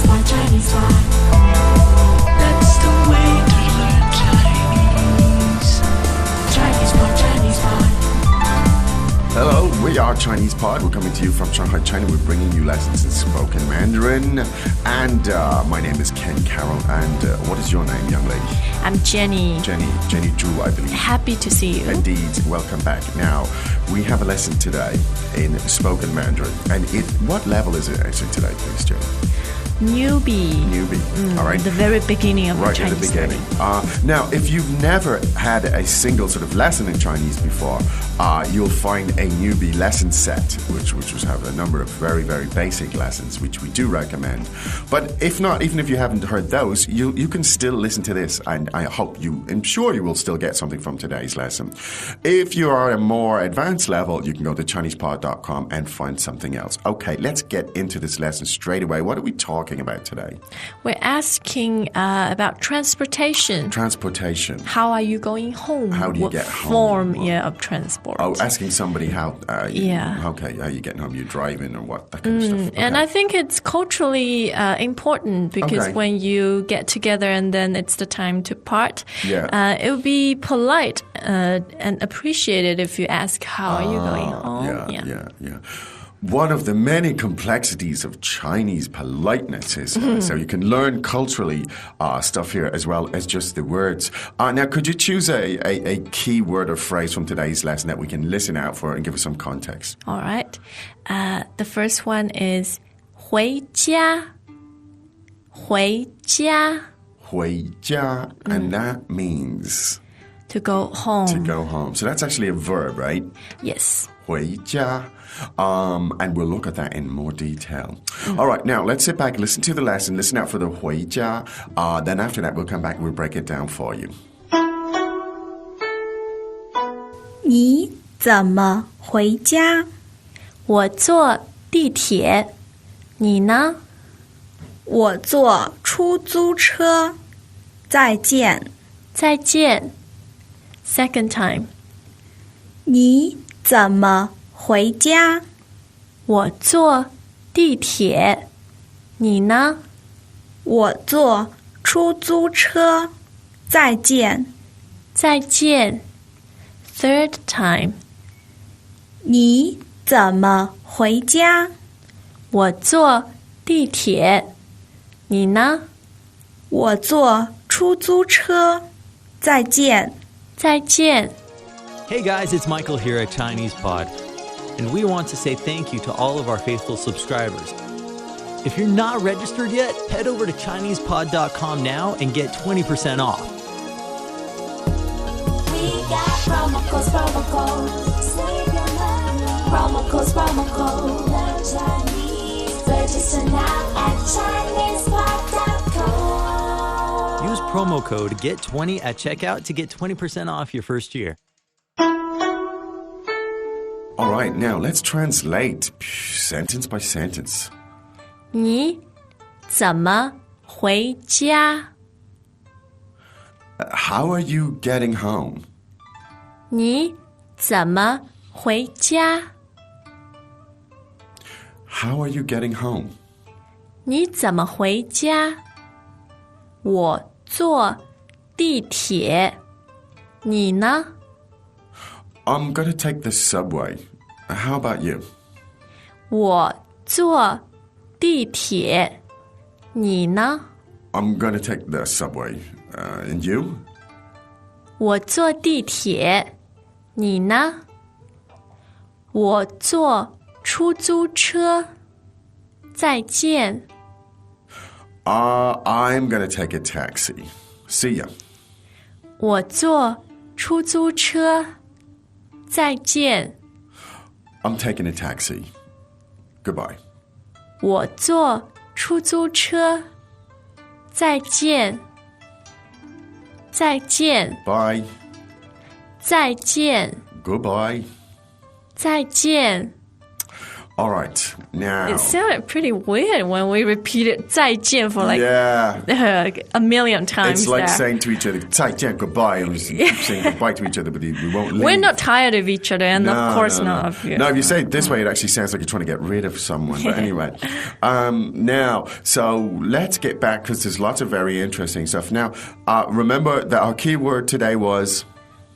pot, Chinese pot. That's the way to learn Chinese. Chinese pot, Chinese pot. Hello, we are Chinese Pod. We're coming to you from Shanghai, China. We're bringing you lessons in spoken Mandarin. And my name is Ken Carroll. And what is your name, young lady? I'm Jenny. Jenny Zhu, I believe. Happy to see you. Indeed. Welcome back. Now, we have a lesson today in spoken Mandarin. And what level is it actually today, please, Jenny? Newbie. All right. The very beginning of Right Chinese at the beginning. Now, if you've never had a single sort of lesson in Chinese before, you'll find a newbie lesson set, which have a number of very, very basic lessons, which we do recommend. But if not, even if you haven't heard those, you can still listen to this, and I'm sure you will still get something from today's lesson. If you are at a more advanced level, you can go to ChinesePod.com and find something else. Okay, let's get into this lesson straight away. What are we talking about today? We're asking about transportation. Transportation. How are you going home? How do you what get form, home? of transport? Oh, asking somebody how. Yeah. Okay, how you getting home? You driving or what? That kind of stuff. Okay. And I think it's culturally important because when you get together and then it's the time to part, it would be polite and appreciated if you ask, how are you going home? Yeah. One of the many complexities of Chinese politeness is so you can learn culturally stuff here as well as just the words. Now, could you choose a key word or phrase from today's lesson that we can listen out for and give us some context? All right. The first one is 回家. 回家. 回家, and that means to go home. To go home. So that's actually a verb, right? Yes. 回家. And we'll look at that in more detail. All right, now let's sit back and listen to the lesson. Listen out for the 回家. Then after that, we'll come back and we'll break it down for you. 你怎么回家？我坐地铁。你呢？我坐出租车。再见。再见。Second time. 你怎么回家？我坐地铁。你呢？我坐出租车。再见。再见。Third time. 你怎么回家？我坐地铁。你呢？我坐出租车。再见。再见。Hey guys, it's Michael here at Chinese Pod, and we want to say thank you to all of our faithful subscribers. If you're not registered yet, head over to ChinesePod.com now and get 20% off. We got promo codes. Save your money. Promo codes. Learn Chinese. Register now at ChinesePod.com. Use promo code GET20 at checkout to get 20% off your first year. All right, now let's translate sentence by sentence. 你怎么回家？ How are you getting home? 你怎么回家？ How are you getting home? 你怎么回家？我坐地铁。你呢？ I'm gonna take the subway. How about you? 我坐地铁。你呢？ I'm gonna take the subway. And you? 我坐地铁。你呢？我坐出租车。再见。I'm gonna take a taxi. See ya. 我坐出租车。再见。I'm taking a taxi. Goodbye. 我坐出租车。再见。再见。 Bye. 再见。 Goodbye. 再见。All right, now... It sounded pretty weird when we repeated 再见 for like a million times. It's like there. saying to each other, 再见, goodbye, and we keep saying goodbye to each other, but we won't leave. We're not tired of each other, and of course no. not of you. No, if you say it this way, it actually sounds like you're trying to get rid of someone. But anyway, now, so let's get back, because there's lots of very interesting stuff. Now, remember that our key word today was...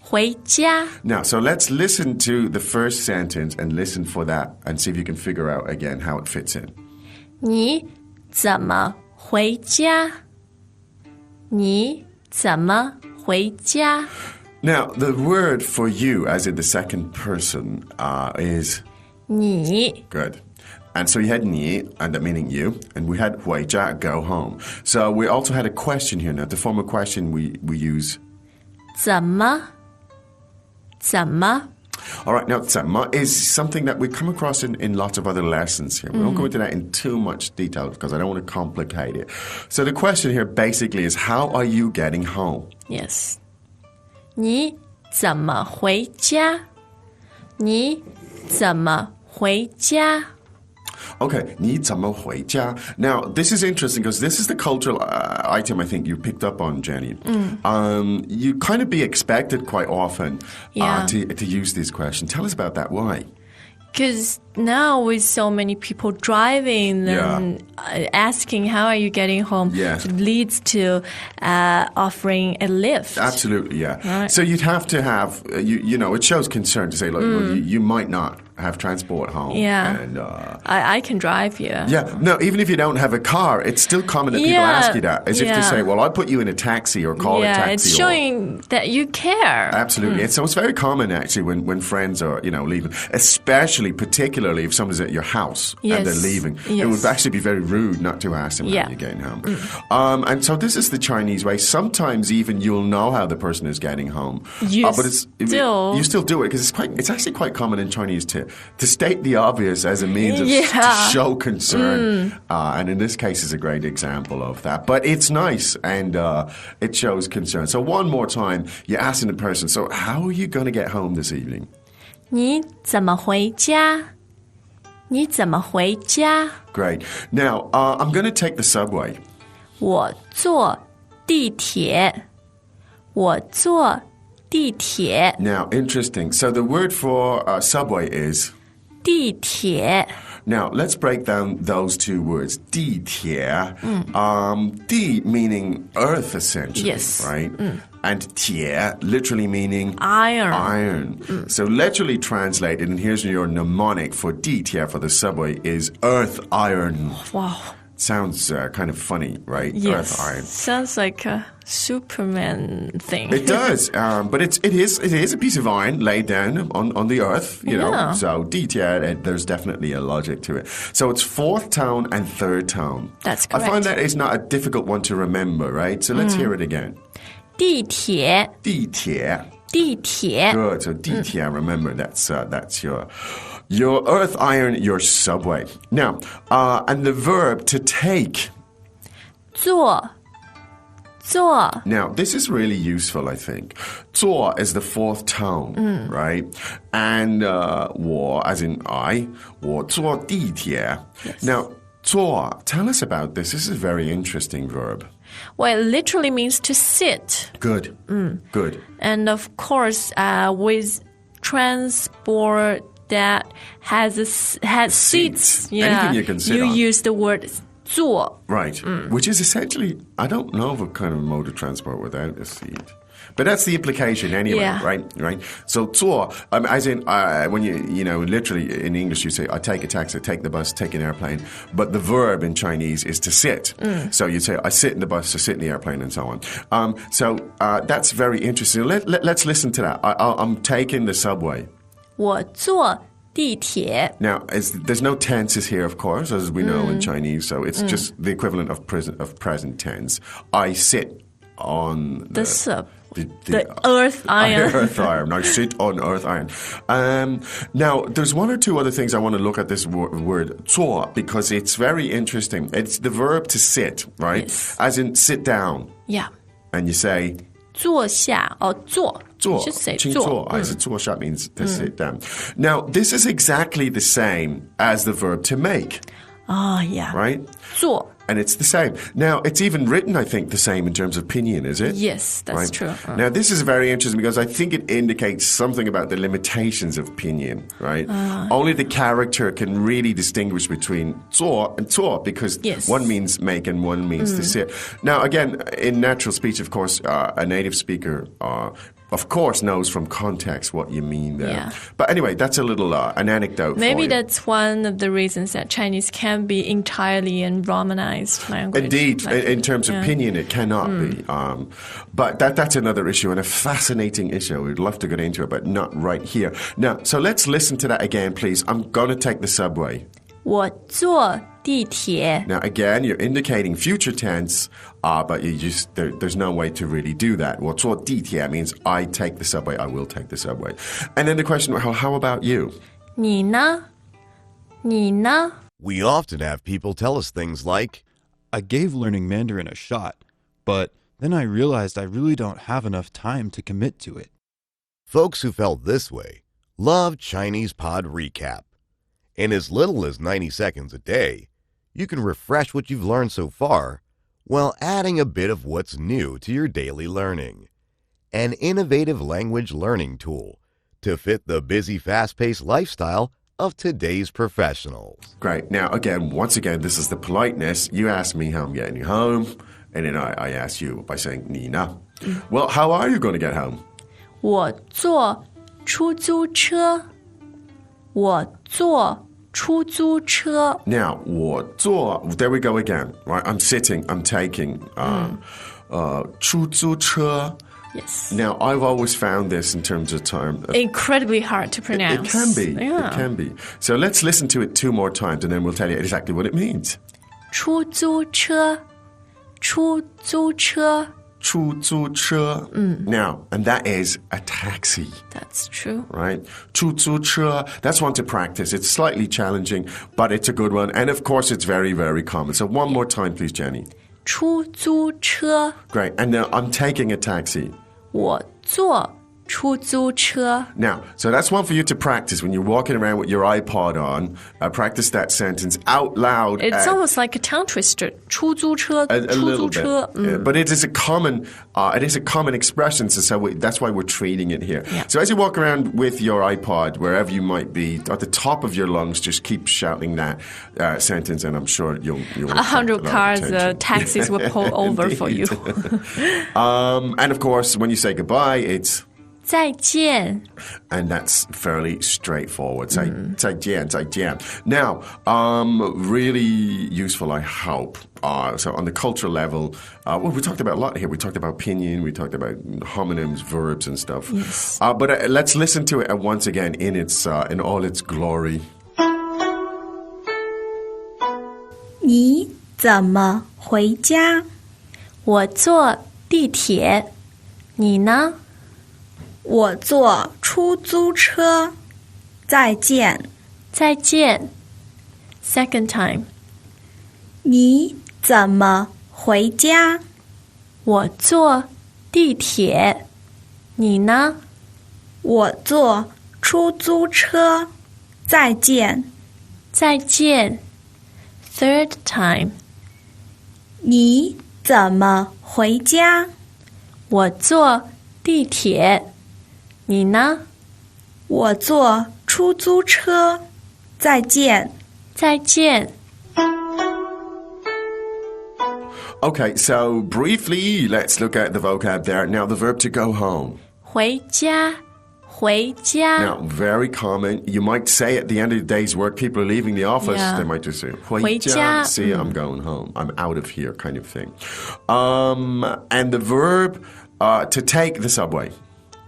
回家. Now, so let's listen to the first sentence and listen for that and see if you can figure out again how it fits in. 你怎么回家? 你怎么回家? Now, the word for you, as in the second person, is... 你. Good. And so you had 你, and that meaning you, and we had 回家, go home. So we also had a question here. Now, to form a question, we use... 怎么? 怎么? All right, now 怎么 is something that we come across in lots of other lessons here. We won't go into that in too much detail because I don't want to complicate it. So the question here basically is, how are you getting home? Yes. 你怎么回家? 你怎么回家? Okay, 你怎么回家? Now, this is interesting because this is the cultural item I think you picked up on, Jenny. You kind of be expected quite often to use this question. Tell us about that. Why? Because now with so many people driving and asking how are you getting home, it leads to offering a lift. Absolutely, yeah. Right. So you'd have to have, you know, it shows concern to say, look, well, you might not have transport home. Yeah. And, I can drive you. Yeah. No, even if you don't have a car, it's still common that people ask you that. As if to say, well, I'll put you in a taxi or call a taxi. Yeah, it's showing that you care. Absolutely. So it's very common, actually, when friends are, you know, leaving, especially, particularly if someone's at your house and they're leaving. It would actually be very rude not to ask them how you're getting home. And so this is the Chinese way. Sometimes even you'll know how the person is getting home. You still do it because it's actually quite common in Chinese to state the obvious as a means of to show concern. And in this case is a great example of that. But it's nice and it shows concern. So one more time, you're asking the person, so how are you going to get home this evening? 你怎么回家? 你怎么回家? Great. Now, I'm going to take the subway. 我坐地铁. 我坐地铁. Now, interesting. So the word for subway is? 地铁. Now, let's break down those two words. 地铁. 地 meaning earth, essentially. Yes. Right? And 铁 literally meaning iron. So literally translated, and here's your mnemonic for 地铁 for the subway is earth iron. Wow. Sounds kind of funny, right? Yes. Earth iron. Sounds like a Superman thing. It does, but it is a piece of iron laid down on the earth, you know. So 地铁, there's definitely a logic to it. So it's fourth tone and third tone. That's correct. I find that is not a difficult one to remember, right? So let's hear it again. 地铁. 地铁. 地铁. Good. So 地铁, remember that's your earth iron, your subway. Now, and the verb to take. 坐. Now, this is really useful, I think. 坐 is the fourth tone, right? And 我 as in I, 我坐地铁. Now, 坐, tell us about this. This is a very interesting verb. Well, it literally means to sit. Good. Good. And of course, with transport that has seats, anything you can sit you on. use the word 坐. Right. Which is essentially, I don't know of a kind of mode of transport without a seat. But that's the implication anyway, right? So 坐, as in when you know, literally in English you say, I take a taxi, take the bus, take an airplane. But the verb in Chinese is to sit. So you say, I sit in the bus, I sit in the airplane, and so on. So that's very interesting. Let's listen to that. I'm taking the subway. 我坐地铁. Now, there's no tenses here, of course, as we know in Chinese. So it's just the equivalent of present tense. I sit on the earth iron. Earth iron. I sit on earth iron. Now, there's one or two other things I want to look at this word 坐 because it's very interesting. It's the verb to sit, right? Yes. As in sit down. Yeah. And you say 坐下 or 坐.坐. Just say 请 坐. 坐. As a 坐下 means to sit down. Now, this is exactly the same as the verb to make. Yeah. Right? 坐. And it's the same. Now, it's even written, I think, the same in terms of pinyin, is it? Yes, that's Right? true. Now, this is very interesting because I think it indicates something about the limitations of pinyin, right? Only the character can really distinguish between 坐 and 坐 because Yes. one means make and one means to sit. Now, again, in natural speech, of course, a native speaker of course knows from context what you mean there. Yeah. But anyway, that's a little an anecdote for Maybe you. that's one of the reasons that Chinese can be entirely a Romanized language. Indeed, Like, in terms of pinyin, it cannot be. But that's another issue and a fascinating issue. We'd love to get into it, but not right here. Now, so let's listen to that again, please. I'm going to take the subway. 我坐地铁. Now, again, you're indicating future tense, but you just there's no way to really do that. 我坐地铁 means I take the subway, I will take the subway. And then the question, how about you? 你呢? 你呢? We often have people tell us things like, I gave learning Mandarin a shot, but then I realized I really don't have enough time to commit to it. folks who felt this way love Chinese Pod Recap. In as little as 90 seconds a day, you can refresh what you've learned so far while adding a bit of what's new to your daily learning. An innovative language learning tool to fit the busy, fast-paced lifestyle of today's professionals. Great. Now, once again, this is the politeness. You ask me how I'm getting home, and then I ask you by saying, 你呢? Well, how are you going to get home? 我坐出租车. 我坐出租车. Now, 我坐, there we go again, right? I'm sitting, I'm taking, 出租车. Yes. Now, I've always found this in terms of time. Incredibly hard to It pronounce. can be. Yeah. It can be. So let's listen to it 2 more times and then we'll tell you exactly what it means. 出租车. 出租车. 出租车. Now, and that is a taxi. That's true. Right? 出租车, that's one to practice. It's slightly challenging, but it's a good one. And of course, it's very, very common. So one more time, please, Jenny. 出租车. Great. And now I'm taking a taxi. 我坐出租车. Now, so that's one for you to practice when you're walking around with your iPod on. Practice that sentence out loud. It's almost like a tongue twister. 出租车, a 出 little 租车. bit. Yeah, but it is a common expression, so that's why we're treating it here. Yeah. So as you walk around with your iPod, wherever you might be, at the top of your lungs, just keep shouting that sentence, and I'm sure you'll 100 cars, taxis will pull over for you. And of course, when you say goodbye, it's 再见. and that's fairly straightforward. 再见, 再见. Now, really useful, I hope. So on the cultural level, well, we talked about a lot here. We talked about pinyin, we talked about homonyms, verbs, and stuff. Yes. But let's listen to it once again in all its glory. 你怎么回家？我坐地铁. 你呢?我坐出租车。再见。再见. Second time. 你怎么回家？我坐地铁. 你呢?我坐出租车。再见。再见. Third time. 你怎么回家？我坐地铁. 你呢?我坐出租车。再见。再见. Okay, so briefly, let's look at the vocab there. Now, the verb to go home. 回家. 回家. Now, very common. You might say at the end of the day's work, people are leaving the office, Yeah. they might just say, 回回家.家. See, I'm going home. I'm out of here, kind of thing. And the verb to take the subway.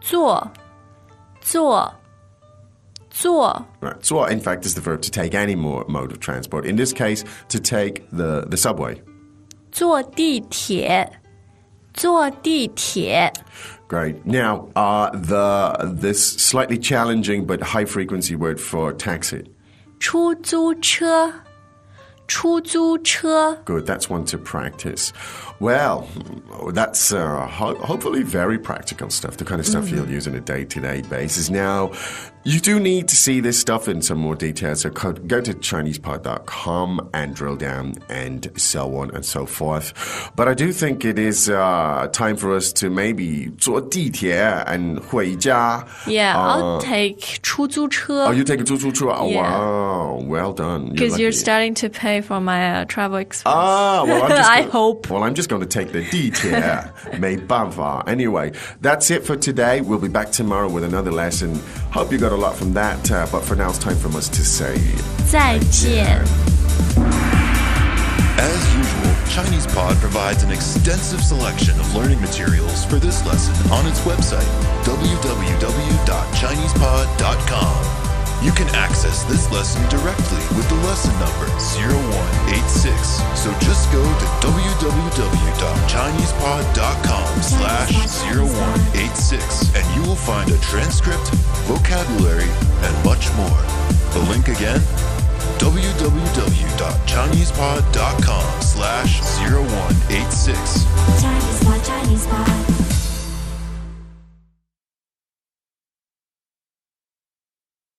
坐. 坐. 坐. Right. 坐, in fact, is the verb to take any mode of transport. In this case, to take the subway. 坐地铁. 坐地铁. Great. Now, this slightly challenging but high-frequency word for taxi. 出租车.出租车. Good, that's one to practice. Well, that's hopefully very practical stuff, the kind of stuff you'll use on a day-to-day basis. Now, you do need to see this stuff in some more detail, so go to ChinesePod.com and drill down and so on and so forth. But I do think it is time for us to maybe 坐地铁 and 回家. Yeah, I'll take 出租车. Oh, you take a 出租车? Oh, Yeah. Wow, well done. Because you're starting to pay for my travel expense. Ah, well, I'm just I hope. Well, I'm just going to take the 地铁. 没办法. Anyway, that's it for today. We'll be back tomorrow with another lesson. Hope you got a lot from that. But for now, it's time for us to say 再见. As usual, ChinesePod provides an extensive selection of learning materials for this lesson on its website, www.chinesepod.com. You can access this lesson directly with the lesson number 0186. So just go to www.chinesepod.com/0186 and you will find a transcript, vocabulary, and much more. The link again, www.chinesepod.com/0186. Chinese Pod, Chinese Pod.